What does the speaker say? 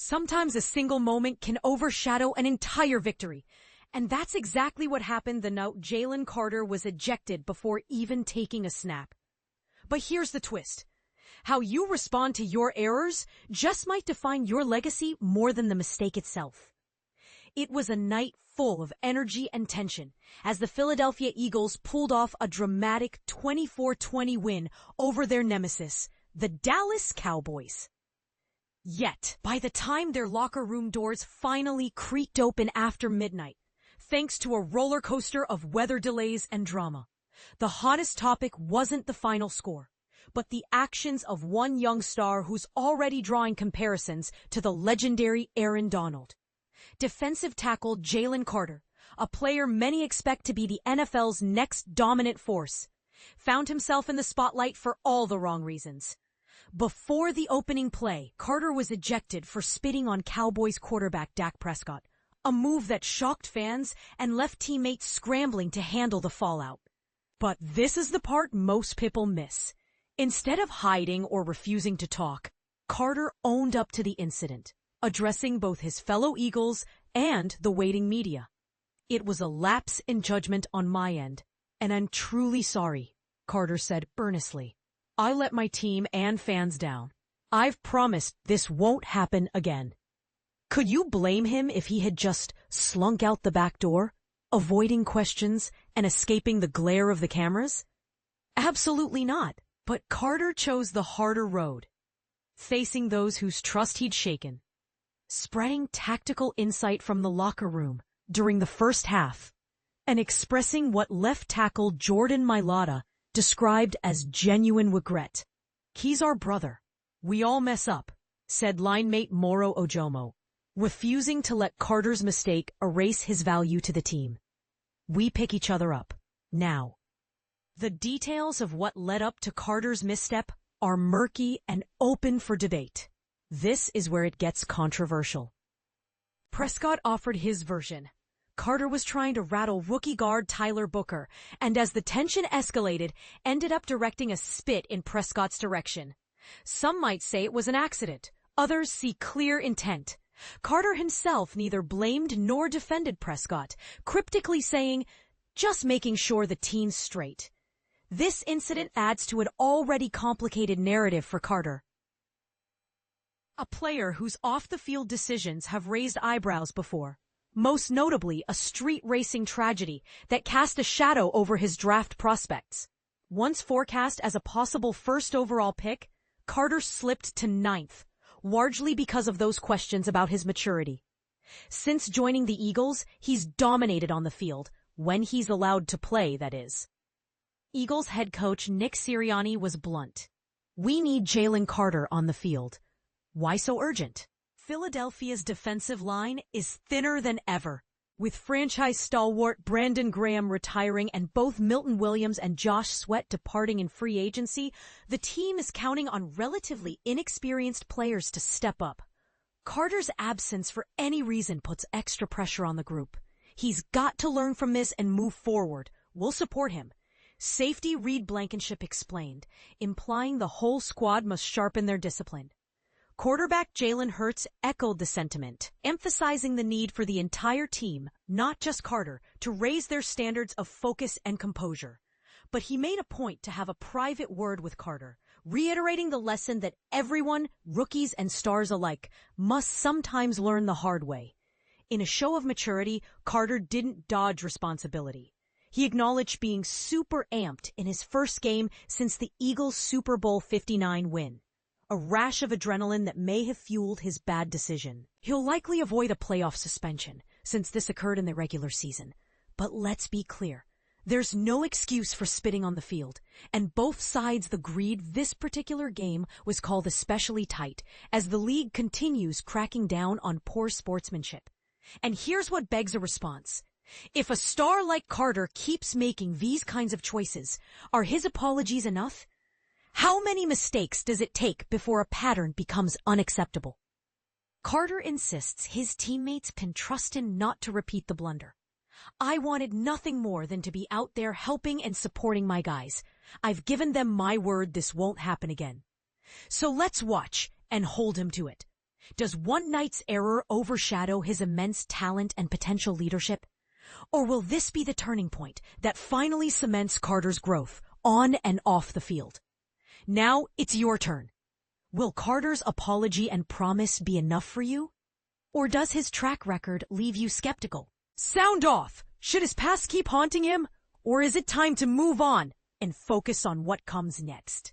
Sometimes a single moment can overshadow an entire victory. And that's exactly what happened the night Jalen Carter was ejected before even taking a snap. But here's the twist. How you respond to your errors just might define your legacy more than the mistake itself. It was a night full of energy and tension as the Philadelphia Eagles pulled off a dramatic 24-20 win over their nemesis, the Dallas Cowboys. Yet, by the time their locker room doors finally creaked open after midnight, thanks to a roller coaster of weather delays and drama, the hottest topic wasn't the final score, but the actions of one young star who's already drawing comparisons to the legendary Aaron Donald. Defensive tackle Jalen Carter, a player many expect to be the NFL's next dominant force, found himself in the spotlight for all the wrong reasons. Before the opening play, Carter was ejected for spitting on Cowboys quarterback Dak Prescott, a move that shocked fans and left teammates scrambling to handle the fallout. But this is the part most people miss. Instead of hiding or refusing to talk, Carter owned up to the incident, addressing both his fellow Eagles and the waiting media. "It was a lapse in judgment on my end, and I'm truly sorry," Carter said earnestly. "I let my team and fans down. I've promised this won't happen again." Could you blame him if he had just slunk out the back door, avoiding questions and escaping the glare of the cameras? Absolutely not. But Carter chose the harder road, facing those whose trust he'd shaken, spreading tactical insight from the locker room during the first half, and expressing what left tackle Jordan Mailata described as genuine regret. "He's our brother. We all mess up," said linemate Moro Ojomo, refusing to let Carter's mistake erase his value to the team. "We pick each other up. Now." The details of what led up to Carter's misstep are murky and open for debate. This is where it gets controversial. Prescott offered his version. Carter was trying to rattle rookie guard Tyler Booker, and as the tension escalated, ended up directing a spit in Prescott's direction. Some might say it was an accident. Others see clear intent. Carter himself neither blamed nor defended Prescott, cryptically saying, "Just making sure the teen's straight." This incident adds to an already complicated narrative for Carter, a player whose off-the-field decisions have raised eyebrows before, most notably a street racing tragedy that cast a shadow over his draft prospects. Once forecast as a possible first overall pick, Carter slipped to 9th, largely because of those questions about his maturity. Since joining the Eagles, he's dominated on the field, when he's allowed to play, that is. Eagles head coach Nick Sirianni was blunt. "We need Jalen Carter on the field." Why so urgent? Philadelphia's defensive line is thinner than ever. With franchise stalwart Brandon Graham retiring and both Milton Williams and Josh Sweat departing in free agency, the team is counting on relatively inexperienced players to step up. Carter's absence for any reason puts extra pressure on the group. He's got to learn from this and move forward. We'll support him. Safety Reed Blankenship explained, implying the whole squad must sharpen their discipline. Quarterback Jalen Hurts echoed the sentiment, emphasizing the need for the entire team, not just Carter, to raise their standards of focus and composure. But he made a point to have a private word with Carter, reiterating the lesson that everyone, rookies and stars alike, must sometimes learn the hard way. In a show of maturity, Carter didn't dodge responsibility. He acknowledged being super amped in his first game since the Eagles' Super Bowl 59 win, a rash of adrenaline that may have fueled his bad decision. He'll likely avoid a playoff suspension, since this occurred in the regular season. But let's be clear, there's no excuse for spitting on the field, and both sides agreed this particular game was called especially tight, as the league continues cracking down on poor sportsmanship. And here's what begs a response. If a star like Carter keeps making these kinds of choices, are his apologies enough? How many mistakes does it take before a pattern becomes unacceptable? Carter insists his teammates can trust him not to repeat the blunder. "I wanted nothing more than to be out there helping and supporting my guys. I've given them my word this won't happen again. So let's watch and hold him to it." Does one night's error overshadow his immense talent and potential leadership? Or will this be the turning point that finally cements Carter's growth on and off the field? Now it's your turn. Will Carter's apology and promise be enough for you? Or does his track record leave you skeptical? Sound off! Should his past keep haunting him? Or is it time to move on and focus on what comes next?